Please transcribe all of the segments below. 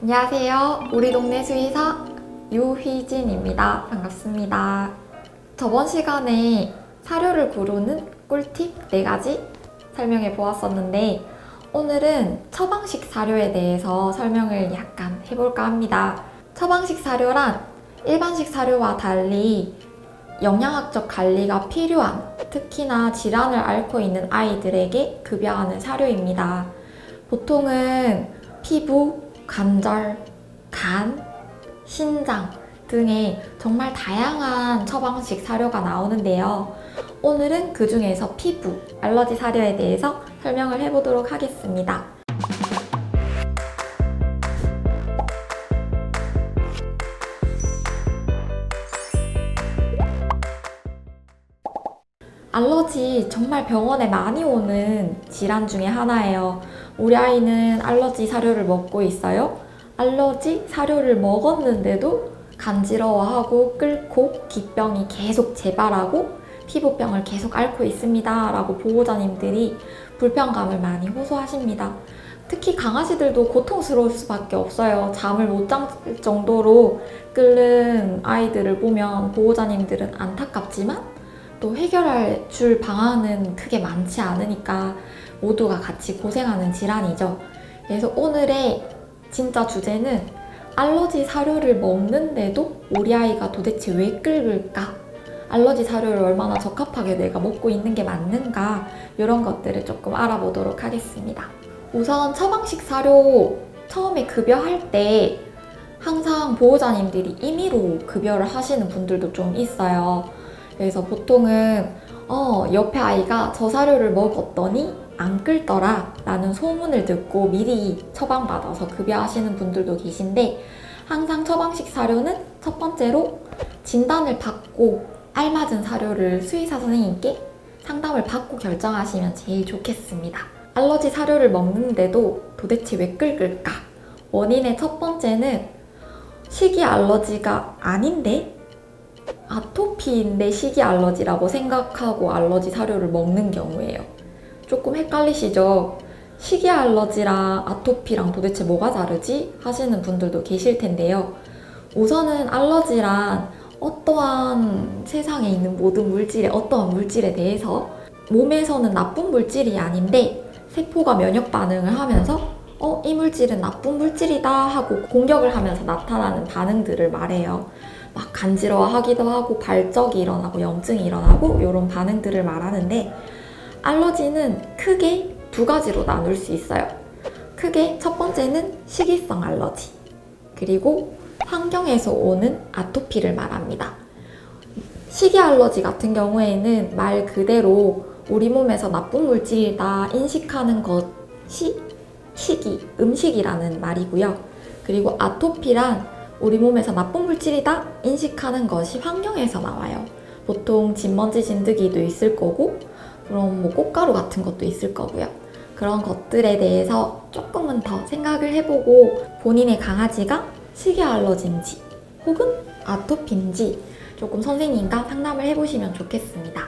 안녕하세요. 우리 동네 수의사 유휘진입니다. 반갑습니다. 저번 시간에 사료를 고르는 꿀팁 4가지 설명해 보았었는데 오늘은 처방식 사료에 대해서 설명을 약간 해볼까 합니다. 처방식 사료란 일반식 사료와 달리 영양학적 관리가 필요한 특히나 질환을 앓고 있는 아이들에게 급여하는 사료입니다. 보통은 피부, 관절, 간, 신장 등의 정말 다양한 처방식 사료가 나오는데요. 오늘은 그 중에서 피부, 알러지 사료에 대해서 설명을 해보도록 하겠습니다. 알러지 정말 병원에 많이 오는 질환 중에 하나예요. 우리 아이는 알러지 사료를 먹고 있어요. 알러지 사료를 먹었는데도 간지러워하고 끓고 기병이 계속 재발하고 피부병을 계속 앓고 있습니다 라고 보호자님들이 불편감을 많이 호소하십니다. 특히 강아지들도 고통스러울 수밖에 없어요. 잠을 못 잘 정도로 끓는 아이들을 보면 보호자님들은 안타깝지만 또 해결할 줄 방안은 크게 많지 않으니까 모두가 같이 고생하는 질환이죠. 그래서 오늘의 진짜 주제는 알러지 사료를 먹는데도 우리 아이가 도대체 왜 끓을까? 알러지 사료를 얼마나 적합하게 내가 먹고 있는 게 맞는가? 이런 것들을 조금 알아보도록 하겠습니다. 우선 처방식 사료 처음에 급여할 때 항상 보호자님들이 임의로 급여를 하시는 분들도 좀 있어요. 그래서 보통은 옆에 아이가 저 사료를 먹었더니 안 끓더라 라는 소문을 듣고 미리 처방받아서 급여하시는 분들도 계신데 항상 처방식 사료는 첫 번째로 진단을 받고 알맞은 사료를 수의사 선생님께 상담을 받고 결정하시면 제일 좋겠습니다. 알러지 사료를 먹는데도 도대체 왜 끓을까? 원인의 첫 번째는 식이 알러지가 아닌데 아토피인데 식이 알러지라고 생각하고 알러지 사료를 먹는 경우예요. 조금 헷갈리시죠? 식이 알러지랑 아토피랑 도대체 뭐가 다르지? 하시는 분들도 계실 텐데요. 우선은 알러지란 어떠한 세상에 있는 모든 물질에 어떠한 물질에 대해서 몸에서는 나쁜 물질이 아닌데 세포가 면역 반응을 하면서 이 물질은 나쁜 물질이다 하고 공격을 하면서 나타나는 반응들을 말해요. 막 간지러워하기도 하고 발적이 일어나고 염증이 일어나고 이런 반응들을 말하는데 알러지는 크게 2가지로 나눌 수 있어요. 크게 첫 번째는 식이성 알러지 그리고 환경에서 오는 아토피를 말합니다. 식이 알러지 같은 경우에는 말 그대로 우리 몸에서 나쁜 물질이다 인식하는 것이 식이, 음식이라는 말이고요. 그리고 아토피란 우리 몸에서 나쁜 물질이다 인식하는 것이 환경에서 나와요. 보통 진먼지 진드기도 있을 거고 그럼 꽃가루 같은 것도 있을 거고요. 그런 것들에 대해서 조금은 더 생각을 해보고 본인의 강아지가 식이 알러지인지 혹은 아토피인지 조금 선생님과 상담을 해보시면 좋겠습니다.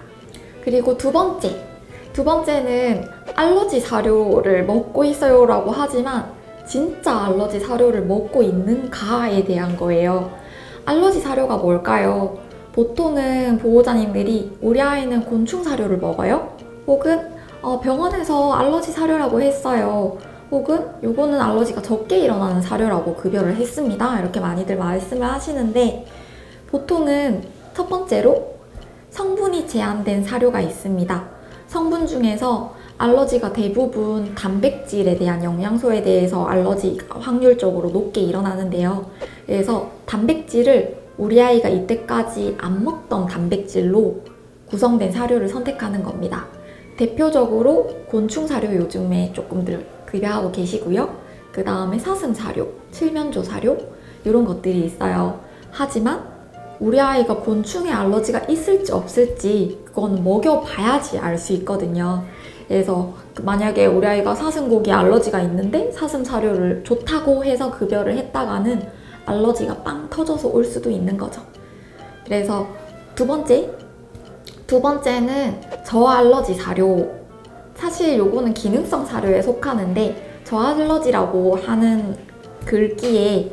그리고 두 번째는 알러지 사료를 먹고 있어요 라고 하지만 진짜 알러지 사료를 먹고 있는가에 대한 거예요. 알러지 사료가 뭘까요? 보통은 보호자님들이 우리 아이는 곤충 사료를 먹어요? 혹은 병원에서 알러지 사료라고 했어요. 혹은 요거는 알러지가 적게 일어나는 사료라고 급여를 했습니다. 이렇게 많이들 말씀을 하시는데 보통은 첫 번째로 성분이 제한된 사료가 있습니다. 성분 중에서 알러지가 대부분 단백질에 대한 영양소에 대해서 알러지가 확률적으로 높게 일어나는데요. 그래서 단백질을 우리 아이가 이때까지 안 먹던 단백질로 구성된 사료를 선택하는 겁니다. 대표적으로 곤충 사료 요즘에 조금들 급여하고 계시고요. 그 다음에 사슴 사료, 칠면조 사료 이런 것들이 있어요. 하지만 우리 아이가 곤충에 알러지가 있을지 없을지 그거는 먹여봐야지 알 수 있거든요. 그래서 만약에 우리 아이가 사슴고기 알러지가 있는데 사슴 사료를 좋다고 해서 급여를 했다가는 알러지가 빵 터져서 올 수도 있는 거죠. 그래서 두 번째는 저알러지 사료. 사실 요거는 기능성 사료에 속하는데 저알러지라고 하는 긁기에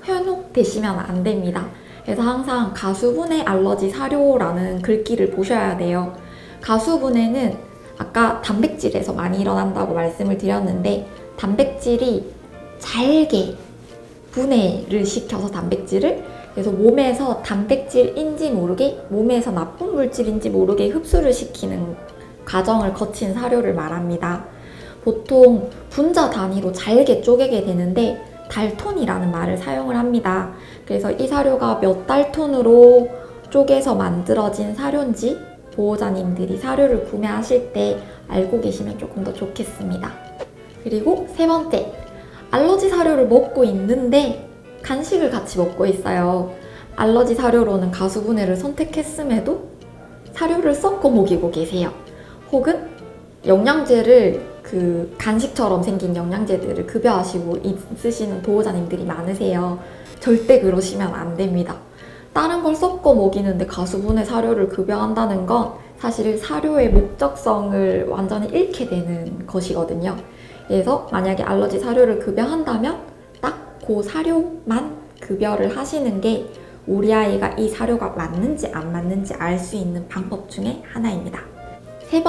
현혹되시면 안 됩니다. 그래서 항상 가수분해 알러지 사료라는 글귀를 보셔야 돼요. 가수분해는 아까 단백질에서 많이 일어난다고 말씀을 드렸는데, 단백질이 잘게 분해를 시켜서 단백질을, 그래서 몸에서 단백질인지 모르게, 몸에서 나쁜 물질인지 모르게 흡수를 시키는 과정을 거친 사료를 말합니다. 보통 분자 단위로 잘게 쪼개게 되는데 달톤이라는 말을 사용을 합니다. 그래서 이 사료가 몇 달톤으로 쪼개서 만들어진 사료인지 보호자님들이 사료를 구매하실 때 알고 계시면 조금 더 좋겠습니다. 그리고 세 번째, 알러지 사료를 먹고 있는데 간식을 같이 먹고 있어요. 알러지 사료로는 가수분해를 선택했음에도 사료를 섞어 먹이고 계세요. 혹은 영양제를 간식처럼 생긴 영양제들을 급여하시고 있으시는 보호자님들이 많으세요. 절대 그러시면 안 됩니다. 다른 걸 섞어 먹이는데 가수분해 사료를 급여한다는 건 사실 사료의 목적성을 완전히 잃게 되는 것이거든요. 그래서 만약에 알러지 사료를 급여한다면 딱 그 사료만 급여를 하시는 게 우리 아이가 이 사료가 맞는지 안 맞는지 알 수 있는 방법 중에 하나입니다. 세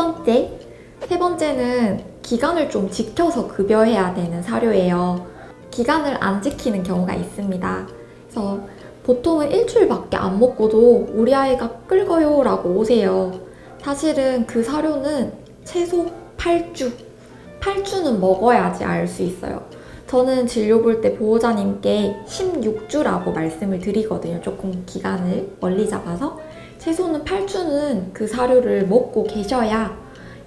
번째는 기간을 좀 지켜서 급여해야 되는 사료예요. 기간을 안 지키는 경우가 있습니다. 그래서 보통은 일주일밖에 안 먹고도 우리 아이가 끓어요 라고 오세요. 사실은 그 사료는 최소 8주는 먹어야지 알 수 있어요. 저는 진료 볼 때 보호자님께 16주라고 말씀을 드리거든요. 조금 기간을 멀리 잡아서 최소는 8주는 그 사료를 먹고 계셔야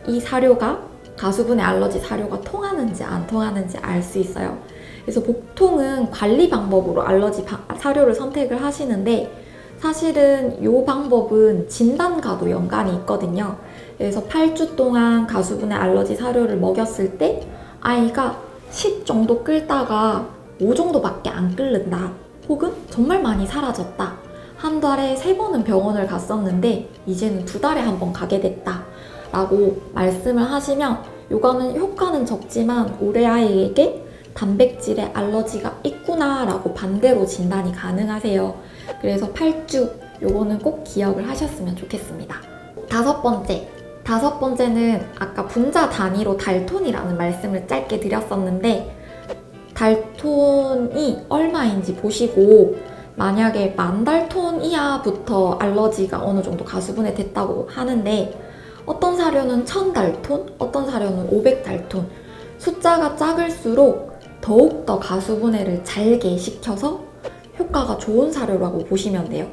이 사료가 가수분해 알러지 사료가 통하는지 안 통하는지 알 수 있어요. 그래서 보통은 관리 방법으로 알러지 사료를 선택을 하시는데 사실은 이 방법은 진단과도 연관이 있거든요. 그래서 8주 동안 가수분해 알러지 사료를 먹였을 때 아이가 10 정도 끓다가 5 정도밖에 안 끓는다. 혹은 정말 많이 사라졌다. 한 달에 3번은 병원을 갔었는데 이제는 2달에 한 번 가게 됐다. 라고 말씀을 하시면 요거는 효과는 적지만 우리 아이에게 단백질에 알러지가 있구나 라고 반대로 진단이 가능하세요. 그래서 8주 요거는 꼭 기억을 하셨으면 좋겠습니다. 다섯 번째는 아까 분자 단위로 달톤이라는 말씀을 짧게 드렸었는데 달톤이 얼마인지 보시고 만약에 10,000달톤 이하부터 알러지가 어느 정도 가수분해 됐다고 하는데 어떤 사료는 1000달톤, 어떤 사료는 500달톤 숫자가 작을수록 더욱더 가수분해를 잘게 시켜서 효과가 좋은 사료라고 보시면 돼요.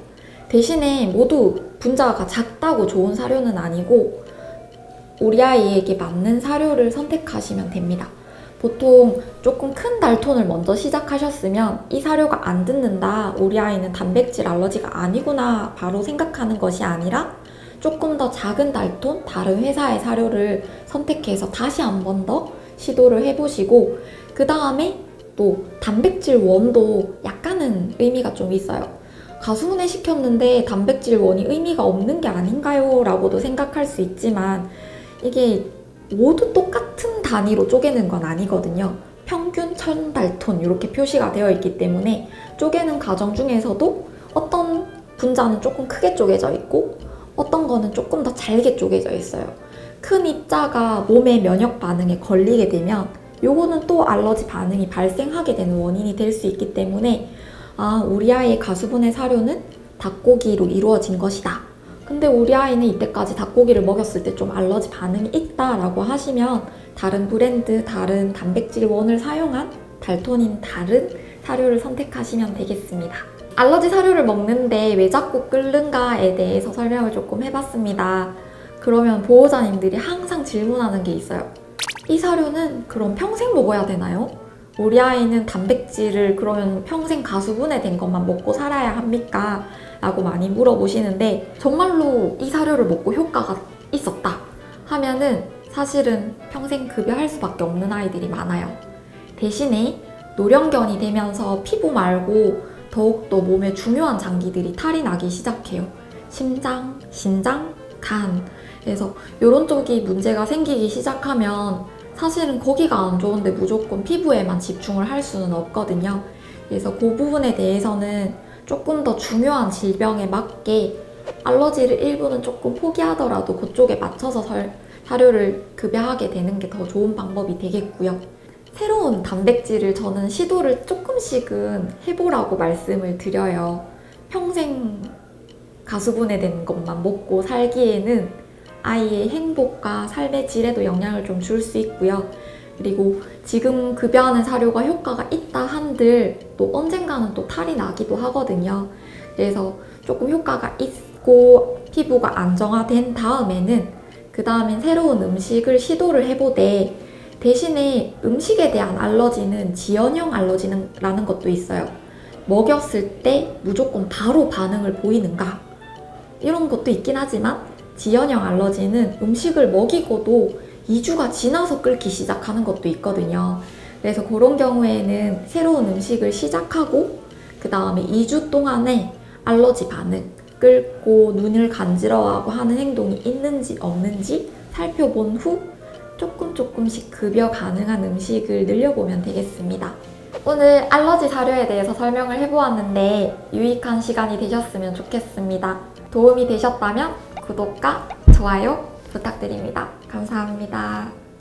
대신에 모두 분자가 작다고 좋은 사료는 아니고 우리 아이에게 맞는 사료를 선택하시면 됩니다. 보통 조금 큰 달톤을 먼저 시작하셨으면 이 사료가 안 듣는다, 우리 아이는 단백질 알러지가 아니구나 바로 생각하는 것이 아니라 조금 더 작은 달톤, 다른 회사의 사료를 선택해서 다시 한 번 더 시도를 해보시고 그 다음에 또 단백질 원도 약간은 의미가 좀 있어요. 가수분해 시켰는데 단백질 원이 의미가 없는 게 아닌가요? 라고도 생각할 수 있지만 이게 모두 똑같은 단위로 쪼개는 건 아니거든요. 평균 1000달톤 이렇게 표시가 되어 있기 때문에 쪼개는 과정 중에서도 어떤 분자는 조금 크게 쪼개져 있고 어떤 거는 조금 더 잘게 쪼개져 있어요. 큰 입자가 몸의 면역 반응에 걸리게 되면 요거는 또 알러지 반응이 발생하게 되는 원인이 될 수 있기 때문에 우리 아이의 가수분해 사료는 닭고기로 이루어진 것이다. 근데 우리 아이는 이때까지 닭고기를 먹였을 때 좀 알러지 반응이 있다라고 하시면 다른 브랜드, 다른 단백질 원을 사용한 달톤인 다른 사료를 선택하시면 되겠습니다. 알러지 사료를 먹는데 왜 자꾸 끓는가에 대해서 설명을 조금 해봤습니다. 그러면 보호자님들이 항상 질문하는 게 있어요. 이 사료는 그럼 평생 먹어야 되나요? 우리 아이는 단백질을 그러면 평생 가수분해 된 것만 먹고 살아야 합니까? 라고 많이 물어보시는데 정말로 이 사료를 먹고 효과가 있었다 하면은 사실은 평생 급여할 수밖에 없는 아이들이 많아요. 대신에 노령견이 되면서 피부 말고 더욱더 몸에 중요한 장기들이 탈이 나기 시작해요. 심장, 신장, 간. 그래서 이런 쪽이 문제가 생기기 시작하면 사실은 거기가 안 좋은데 무조건 피부에만 집중을 할 수는 없거든요. 그래서 그 부분에 대해서는 조금 더 중요한 질병에 맞게 알러지를 일부는 조금 포기하더라도 그쪽에 맞춰서 사료를 급여하게 되는 게 더 좋은 방법이 되겠고요. 새로운 단백질을 저는 시도를 조금씩은 해보라고 말씀을 드려요. 평생 가수분해된 것만 먹고 살기에는 아이의 행복과 삶의 질에도 영향을 좀 줄 수 있고요. 그리고 지금 급여하는 사료가 효과가 있다 한들 또 언젠가는 또 탈이 나기도 하거든요. 그래서 조금 효과가 있고 피부가 안정화된 다음에는 그 다음엔 새로운 음식을 시도를 해보되 대신에 음식에 대한 알러지는 지연형 알러지라는 것도 있어요. 먹였을 때 무조건 바로 반응을 보이는가? 이런 것도 있긴 하지만 지연형 알러지는 음식을 먹이고도 2주가 지나서 끓기 시작하는 것도 있거든요. 그래서 그런 경우에는 새로운 음식을 시작하고 그 다음에 2주 동안에 알러지 반응, 끓고 눈을 간지러워하고 하는 행동이 있는지 없는지 살펴본 후 조금씩 급여 가능한 음식을 늘려보면 되겠습니다. 오늘 알러지 사료에 대해서 설명을 해보았는데 유익한 시간이 되셨으면 좋겠습니다. 도움이 되셨다면 구독과 좋아요 부탁드립니다. 감사합니다.